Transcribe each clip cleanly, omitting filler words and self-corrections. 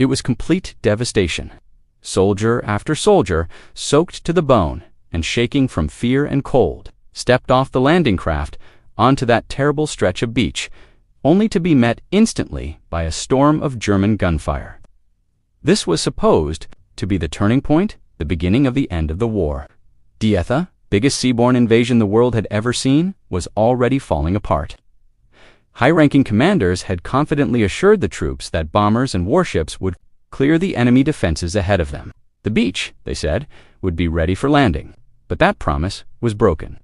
It was complete devastation. Soldier after soldier, soaked to the bone and shaking from fear and cold, stepped off the landing craft onto that terrible stretch of beach, only to be met instantly by a storm of German gunfire. This was supposed to be the turning point, the beginning of the end of the war. The biggest seaborne invasion the world had ever seen, was already falling apart. High-ranking commanders had confidently assured the troops that bombers and warships would clear the enemy defenses ahead of them. The beach, they said, would be ready for landing, but that promise was broken.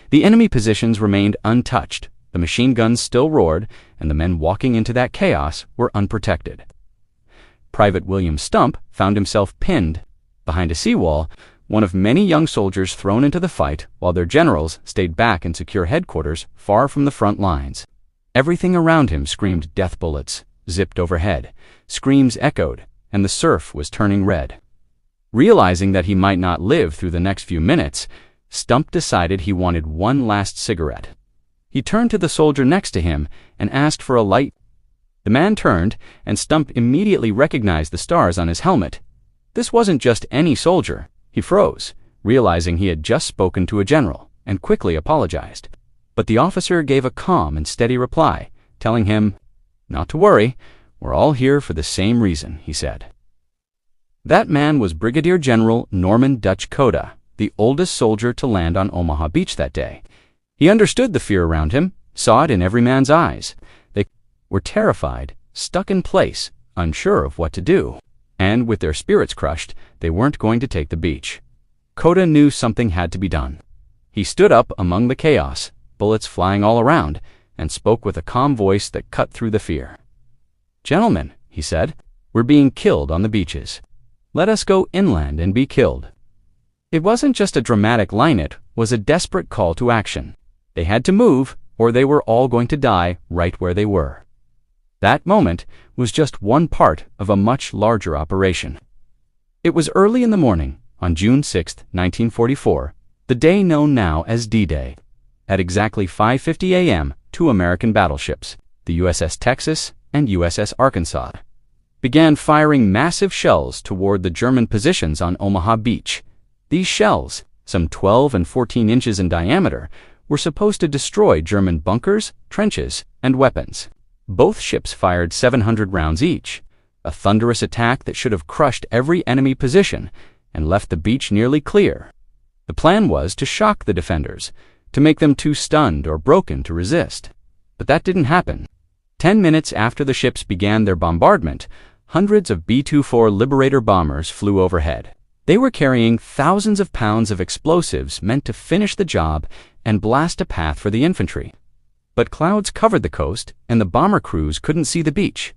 The enemy positions remained untouched, the machine guns still roared, and the men walking into that chaos were unprotected. Private William Stump found himself pinned behind a seawall, one of many young soldiers thrown into the fight while their generals stayed back in secure headquarters far from the front lines. Everything around him screamed death bullets, zipped overhead, screams echoed, and the surf was turning red. Realizing that he might not live through the next few minutes, Stump decided he wanted one last cigarette. He turned to the soldier next to him and asked for a light. The man turned, and Stump immediately recognized the stars on his helmet. This wasn't just any soldier. He froze, realizing he had just spoken to a general, and quickly apologized. But the officer gave a calm and steady reply, telling him, "Not to worry, we're all here for the same reason," he said. That man was Brigadier General Norman Cota, the oldest soldier to land on Omaha Beach that day. He understood the fear around him, saw it in every man's eyes. They were terrified, stuck in place, unsure of what to do. And with their spirits crushed, they weren't going to take the beach. Cota knew something had to be done. He stood up among the chaos, bullets flying all around, and spoke with a calm voice that cut through the fear. "Gentlemen," he said, "we're being killed on the beaches. Let us go inland and be killed." It wasn't just a dramatic line, it was a desperate call to action. They had to move, or they were all going to die right where they were. That moment was just one part of a much larger operation. It was early in the morning, on June 6, 1944, the day known now as D-Day. At exactly 5:50 a.m., two American battleships, the USS Texas and USS Arkansas, began firing massive shells toward the German positions on Omaha Beach. These shells, some 12 and 14 inches in diameter, were supposed to destroy German bunkers, trenches, and weapons. Both ships fired 700 rounds each, a thunderous attack that should have crushed every enemy position and left the beach nearly clear. The plan was to shock the defenders, to make them too stunned or broken to resist. But that didn't happen. 10 minutes after the ships began their bombardment, hundreds of B-24 Liberator bombers flew overhead. They were carrying thousands of pounds of explosives meant to finish the job and blast a path for the infantry. But clouds covered the coast, and the bomber crews couldn't see the beach.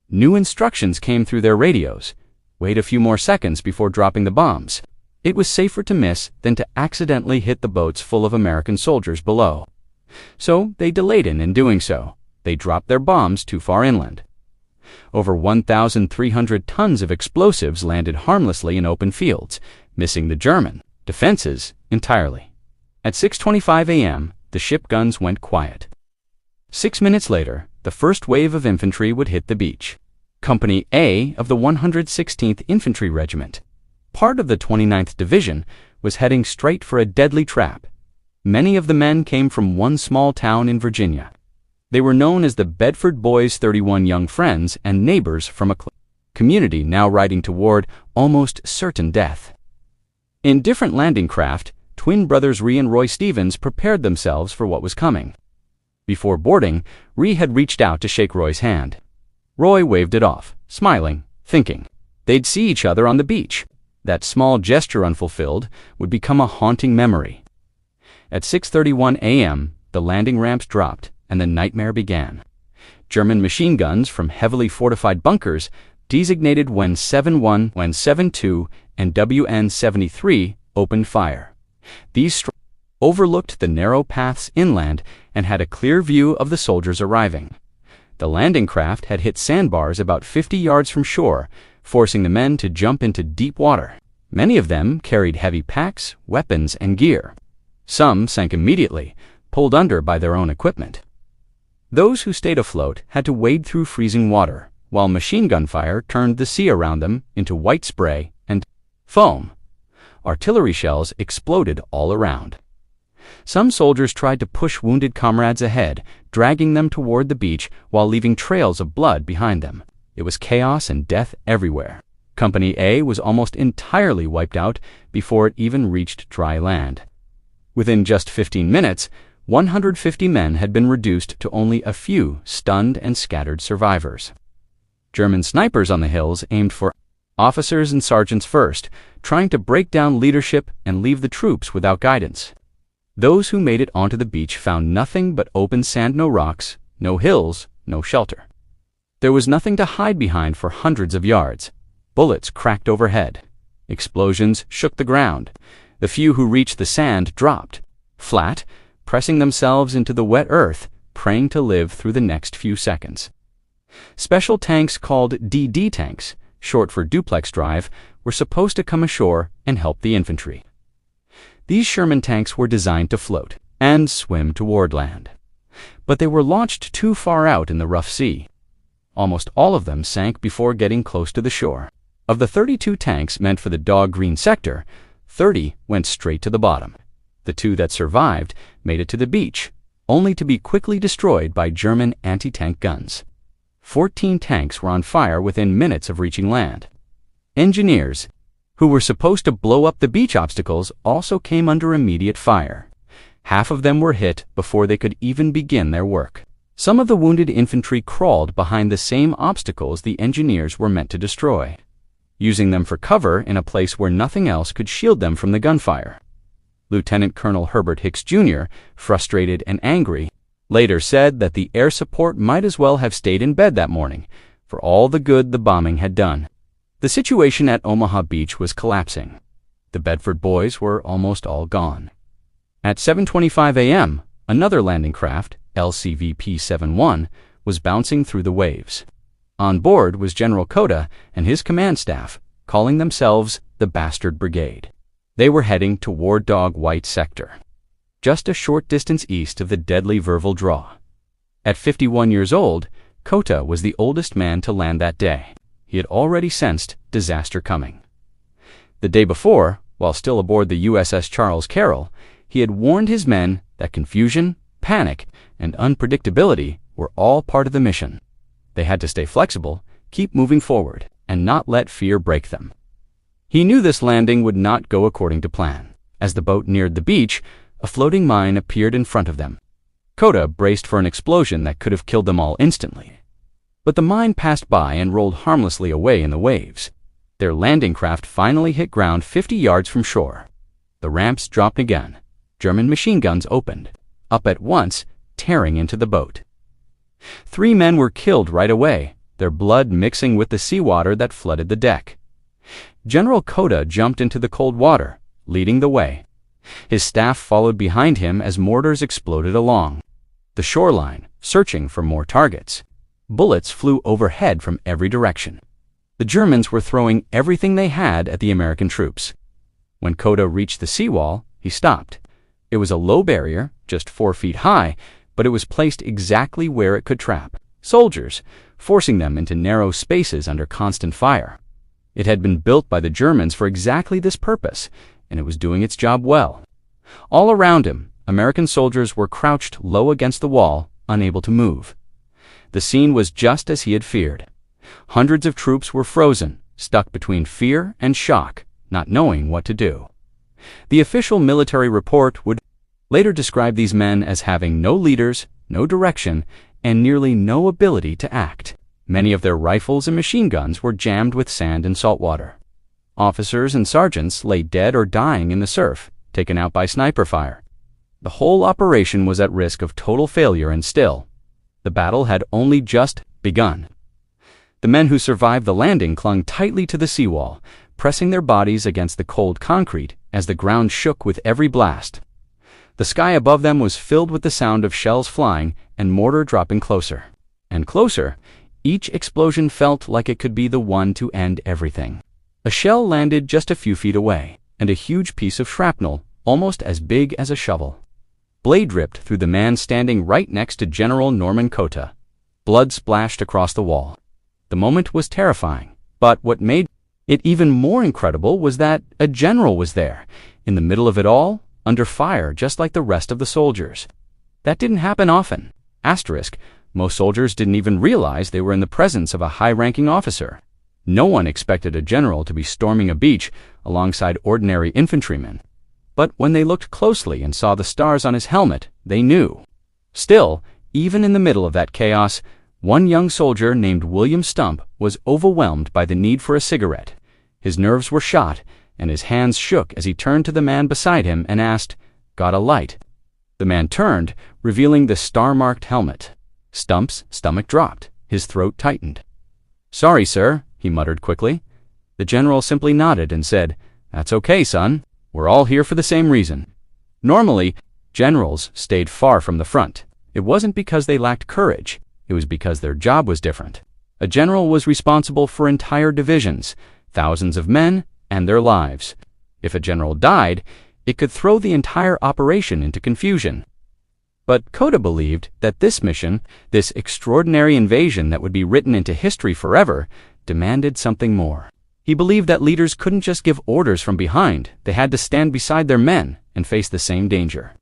New instructions came through their radios. Wait a few more seconds before dropping the bombs. It was safer to miss than to accidentally hit the boats full of American soldiers below. So they delayed in doing so. They dropped their bombs too far inland. Over 1,300 tons of explosives landed harmlessly in open fields, missing the German defenses entirely. At 6:25 a.m., the ship guns went quiet. 6 minutes later, the first wave of infantry would hit the beach. Company A of the 116th Infantry Regiment, part of the 29th Division, was heading straight for a deadly trap. Many of the men came from one small town in Virginia. They were known as the Bedford Boys' 31 young friends and neighbors from a community now riding toward almost certain death. In different landing craft, twin brothers Ree and Roy Stevens prepared themselves for what was coming. Before boarding, Ree had reached out to shake Roy's hand. Roy waved it off, smiling, thinking they'd see each other on the beach. That small gesture, unfulfilled, would become a haunting memory. At 6:31 a.m., the landing ramps dropped, and the nightmare began. German machine guns from heavily fortified bunkers, designated WEN 71, WEN 72, and WN 73, opened fire. These overlooked the narrow paths inland and had a clear view of the soldiers arriving. The landing craft had hit sandbars about 50 yards from shore, forcing the men to jump into deep water. Many of them carried heavy packs, weapons, and gear. Some sank immediately, pulled under by their own equipment. Those who stayed afloat had to wade through freezing water, while machine gun fire turned the sea around them into white spray and foam. Artillery shells exploded all around. Some soldiers tried to push wounded comrades ahead, dragging them toward the beach while leaving trails of blood behind them. It was chaos and death everywhere. Company A was almost entirely wiped out before it even reached dry land. Within just 15 minutes, 150 men had been reduced to only a few stunned and scattered survivors. German snipers on the hills aimed for officers and sergeants first, trying to break down leadership and leave the troops without guidance. Those who made it onto the beach found nothing but open sand, no rocks, no hills, no shelter. There was nothing to hide behind for hundreds of yards. Bullets cracked overhead. Explosions shook the ground. The few who reached the sand dropped, flat, pressing themselves into the wet earth, praying to live through the next few seconds. Special tanks called DD tanks, short for duplex drive, were supposed to come ashore and help the infantry. These Sherman tanks were designed to float and swim toward land. But they were launched too far out in the rough sea. Almost all of them sank before getting close to the shore. Of the 32 tanks meant for the Dog Green sector, 30 went straight to the bottom. The 2 that survived made it to the beach, only to be quickly destroyed by German anti-tank guns. 14 tanks were on fire within minutes of reaching land. Engineers, who were supposed to blow up the beach obstacles, also came under immediate fire. Half of them were hit before they could even begin their work. Some of the wounded infantry crawled behind the same obstacles the engineers were meant to destroy, using them for cover in a place where nothing else could shield them from the gunfire. Lieutenant Colonel Herbert Hicks Jr., frustrated and angry, later said that the air support might as well have stayed in bed that morning for all the good the bombing had done. The situation at Omaha Beach was collapsing. The Bedford boys were almost all gone. At 7:25 a.m., another landing craft, LCVP-71, was bouncing through the waves. On board was General Cota and his command staff, calling themselves the Bastard Brigade. They were heading toward Dog White sector, just a short distance east of the deadly Verville Draw. At 51 years old, Cota was the oldest man to land that day. He had already sensed disaster coming. The day before, while still aboard the USS Charles Carroll, he had warned his men that confusion, panic, and unpredictability were all part of the mission. They had to stay flexible, keep moving forward, and not let fear break them. He knew this landing would not go according to plan. As the boat neared the beach, a floating mine appeared in front of them. Cota braced for an explosion that could have killed them all instantly. But the mine passed by and rolled harmlessly away in the waves. Their landing craft finally hit ground 50 yards from shore. The ramps dropped again. German machine guns opened, up at once, tearing into the boat. 3 men were killed right away, their blood mixing with the seawater that flooded the deck. General Cota jumped into the cold water, leading the way. His staff followed behind him as mortars exploded along the shoreline, searching for more targets. Bullets flew overhead from every direction. The Germans were throwing everything they had at the American troops. When Cota reached the seawall, he stopped. It was a low barrier, just 4 feet high, but it was placed exactly where it could trap soldiers, forcing them into narrow spaces under constant fire. It had been built by the Germans for exactly this purpose, and it was doing its job well. All around him, American soldiers were crouched low against the wall, unable to move. The scene was just as he had feared. Hundreds of troops were frozen, stuck between fear and shock, not knowing what to do. The official military report would later describe these men as having no leaders, no direction, and nearly no ability to act. Many of their rifles and machine guns were jammed with sand and salt water. Officers and sergeants lay dead or dying in the surf, taken out by sniper fire. The whole operation was at risk of total failure, and still, the battle had only just begun. The men who survived the landing clung tightly to the seawall, pressing their bodies against the cold concrete as the ground shook with every blast. The sky above them was filled with the sound of shells flying and mortar dropping closer and closer. Each explosion felt like it could be the one to end everything. A shell landed just a few feet away, and a huge piece of shrapnel, almost as big as a shovel, blade ripped through the man standing right next to General Norman Cota. Blood splashed across the wall. The moment was terrifying, but what made it even more incredible was that a general was there, in the middle of it all, under fire just like the rest of the soldiers. That didn't happen often. Most soldiers didn't even realize they were in the presence of a high-ranking officer. No one expected a general to be storming a beach alongside ordinary infantrymen. But when they looked closely and saw the stars on his helmet, they knew. Still, even in the middle of that chaos, one young soldier named William Stump was overwhelmed by the need for a cigarette. His nerves were shot, and his hands shook as he turned to the man beside him and asked, "Got a light?" The man turned, revealing the star-marked helmet. Stump's stomach dropped. His throat tightened. "Sorry, sir," he muttered quickly. The general simply nodded and said, "That's okay, son. We're all here for the same reason." Normally, generals stayed far from the front. It wasn't because they lacked courage. It was because their job was different. A general was responsible for entire divisions, thousands of men, and their lives. If a general died, it could throw the entire operation into confusion. But Cota believed that this mission, this extraordinary invasion that would be written into history forever, demanded something more. He believed that leaders couldn't just give orders from behind. They had to stand beside their men and face the same danger.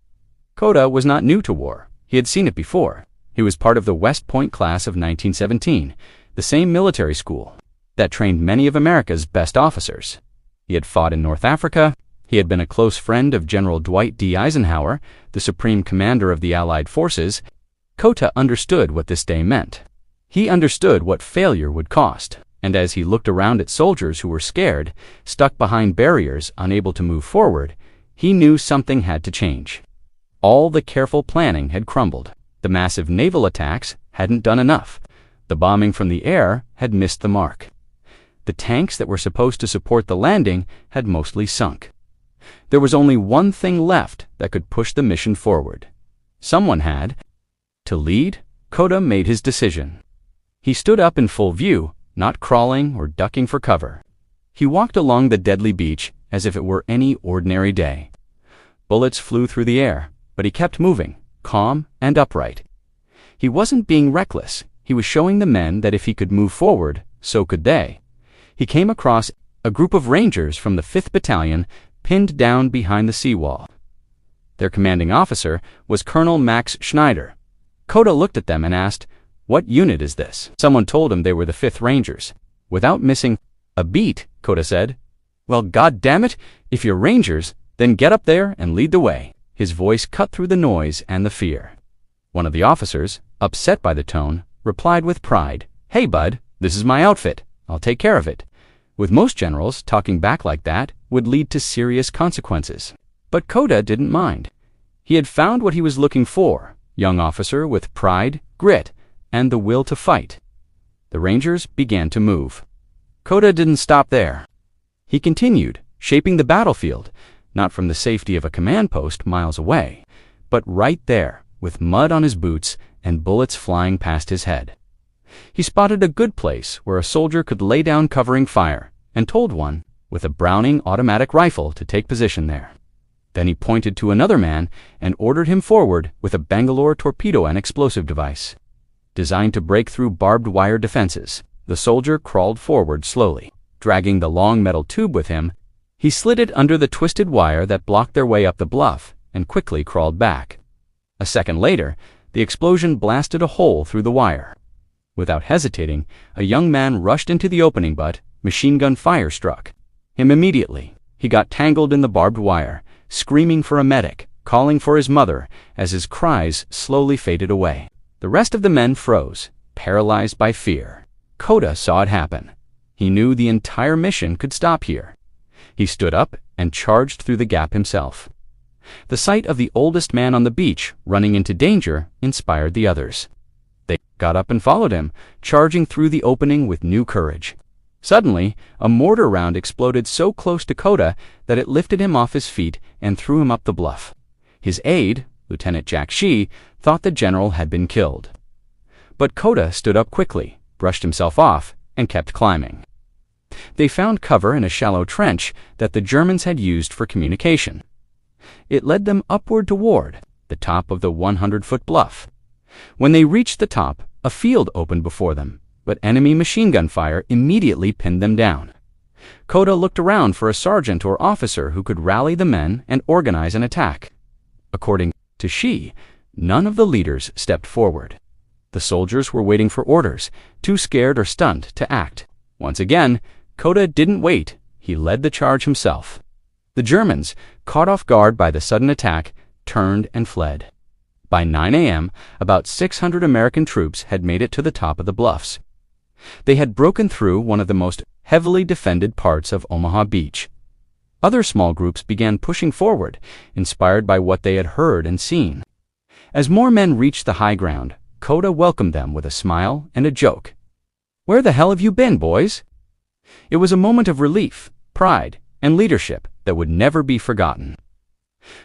Cota was not new to war. He had seen it before. He was part of the West Point class of 1917, the same military school that trained many of America's best officers. He had fought in North Africa. He had been a close friend of General Dwight D. Eisenhower, the supreme commander of the Allied forces. Cota understood what this day meant. He understood what failure would cost, and as he looked around at soldiers who were scared, stuck behind barriers, unable to move forward, he knew something had to change. All the careful planning had crumbled. The massive naval attacks hadn't done enough. The bombing from the air had missed the mark. The tanks that were supposed to support the landing had mostly sunk. There was only one thing left that could push the mission forward. Someone had to lead. Cota made his decision. He stood up in full view, not crawling or ducking for cover. He walked along the deadly beach as if it were any ordinary day. Bullets flew through the air, but he kept moving, calm and upright. He wasn't being reckless. He was showing the men that if he could move forward, so could they. He came across a group of Rangers from the 5th Battalion pinned down behind the seawall. Their commanding officer was Colonel Max Schneider. Cota looked at them and asked, "What unit is this?" Someone told him they were the 5th Rangers. Without missing a beat, Cota said, "Well, God damn it, if you're Rangers, then get up there and lead the way." His voice cut through the noise and the fear. One of the officers, upset by the tone, replied with pride, "Hey, bud, this is my outfit. I'll take care of it." With most generals, talking back like that would lead to serious consequences. But Cota didn't mind. He had found what he was looking for, young officer with pride, grit, and the will to fight. The Rangers began to move. Cota didn't stop there. He continued, shaping the battlefield, not from the safety of a command post miles away, but right there, with mud on his boots and bullets flying past his head. He spotted a good place where a soldier could lay down covering fire, and told one, with a Browning automatic rifle, to take position there. Then he pointed to another man and ordered him forward with a Bangalore torpedo and explosive device. Designed to break through barbed wire defenses, the soldier crawled forward slowly. Dragging the long metal tube with him, he slid it under the twisted wire that blocked their way up the bluff and quickly crawled back. A second later, the explosion blasted a hole through the wire. Without hesitating, a young man rushed into the opening, but machine gun fire struck him immediately. He got tangled in the barbed wire, screaming for a medic, calling for his mother as his cries slowly faded away. The rest of the men froze, paralyzed by fear. Cota saw it happen. He knew the entire mission could stop here. He stood up and charged through the gap himself. The sight of the oldest man on the beach running into danger inspired the others. They got up and followed him, charging through the opening with new courage. Suddenly, a mortar round exploded so close to Cota that it lifted him off his feet and threw him up the bluff. His aide, Lieutenant Jack Shee, thought the general had been killed. But Cota stood up quickly, brushed himself off, and kept climbing. They found cover in a shallow trench that the Germans had used for communication. It led them upward toward the top of the 100-foot bluff. When they reached the top, a field opened before them, but enemy machine gun fire immediately pinned them down. Cota looked around for a sergeant or officer who could rally the men and organize an attack. According to she, none of the leaders stepped forward. The soldiers were waiting for orders, too scared or stunned to act. Once again, Cota didn't wait. He led the charge himself. The Germans, caught off guard by the sudden attack, turned and fled. By 9 a.m., about 600 American troops had made it to the top of the bluffs. They had broken through one of the most heavily defended parts of Omaha Beach. Other small groups began pushing forward, inspired by what they had heard and seen. As more men reached the high ground, Cota welcomed them with a smile and a joke. "Where the hell have you been, boys?" It was a moment of relief, pride, and leadership that would never be forgotten.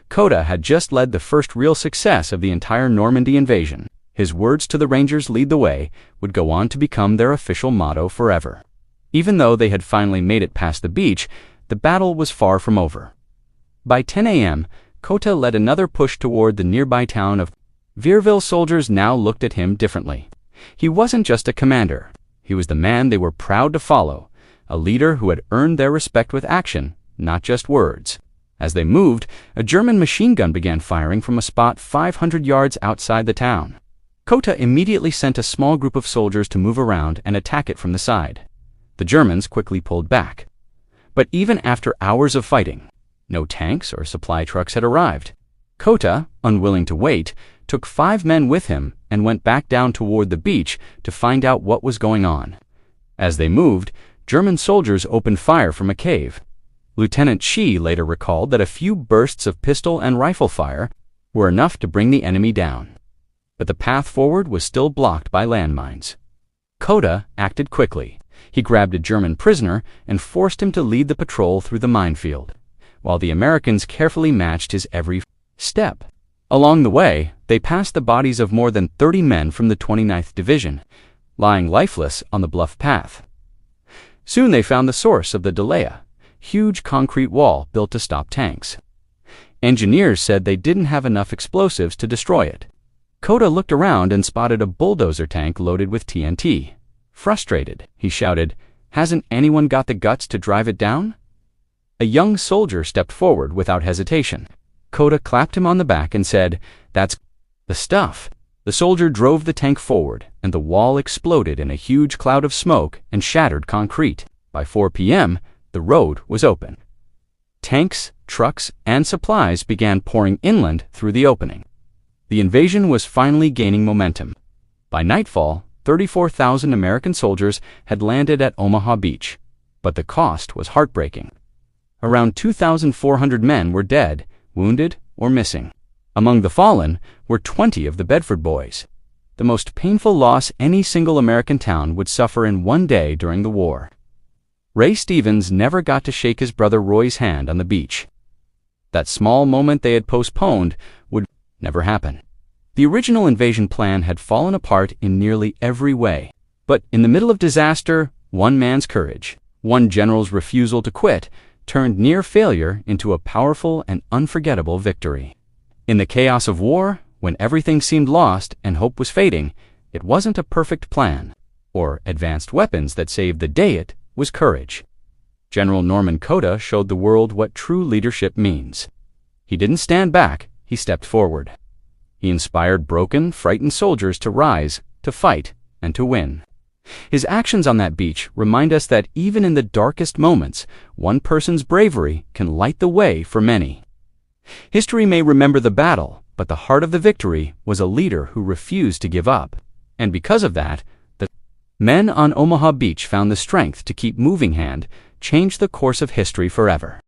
Cota had just led the first real success of the entire Normandy invasion. His words to the Rangers, "Lead the way," would go on to become their official motto forever. Even though they had finally made it past the beach, the battle was far from over. By 10 a.m., Cota led another push toward the nearby town of Vierville. Soldiers now looked at him differently. He wasn't just a commander. He was the man they were proud to follow, a leader who had earned their respect with action, not just words. As they moved, a German machine gun began firing from a spot 500 yards outside the town. Cota immediately sent a small group of soldiers to move around and attack it from the side. The Germans quickly pulled back. But even after hours of fighting, no tanks or supply trucks had arrived. Cota, unwilling to wait, took 5 men with him and went back down toward the beach to find out what was going on. As they moved, German soldiers opened fire from a cave. Lieutenant Shi later recalled that a few bursts of pistol and rifle fire were enough to bring the enemy down. But the path forward was still blocked by landmines. Cota acted quickly. He grabbed a German prisoner and forced him to lead the patrol through the minefield, while the Americans carefully matched his every step. Along the way, they passed the bodies of more than 30 men from the 29th Division, lying lifeless on the bluff path. Soon they found the source of the Dalea, huge concrete wall built to stop tanks. Engineers said they didn't have enough explosives to destroy it. Cota looked around and spotted a bulldozer tank loaded with TNT. Frustrated, he shouted, "Hasn't anyone got the guts to drive it down?" A young soldier stepped forward without hesitation. Cota clapped him on the back and said, "That's the stuff." The soldier drove the tank forward, and the wall exploded in a huge cloud of smoke and shattered concrete. By 4 p.m., the road was open. Tanks, trucks, and supplies began pouring inland through the opening. The invasion was finally gaining momentum. By nightfall, 34,000 American soldiers had landed at Omaha Beach, but the cost was heartbreaking. Around 2,400 men were dead, wounded, or missing. Among the fallen were 20 of the Bedford Boys, the most painful loss any single American town would suffer in one day during the war. Ray Stevens never got to shake his brother Roy's hand on the beach. That small moment they had postponed would never happen. The original invasion plan had fallen apart in nearly every way. But in the middle of disaster, one man's courage, one general's refusal to quit, turned near failure into a powerful and unforgettable victory. In the chaos of war, when everything seemed lost and hope was fading, it wasn't a perfect plan or advanced weapons that saved the day. It was courage. General Norman Cota showed the world what true leadership means. He didn't stand back, he stepped forward. He inspired broken, frightened soldiers to rise, to fight, and to win. His actions on that beach remind us that even in the darkest moments, one person's bravery can light the way for many. History may remember the battle, but the heart of the victory was a leader who refused to give up. And because of that, the men on Omaha Beach found the strength to keep moving. Changed the course of history forever.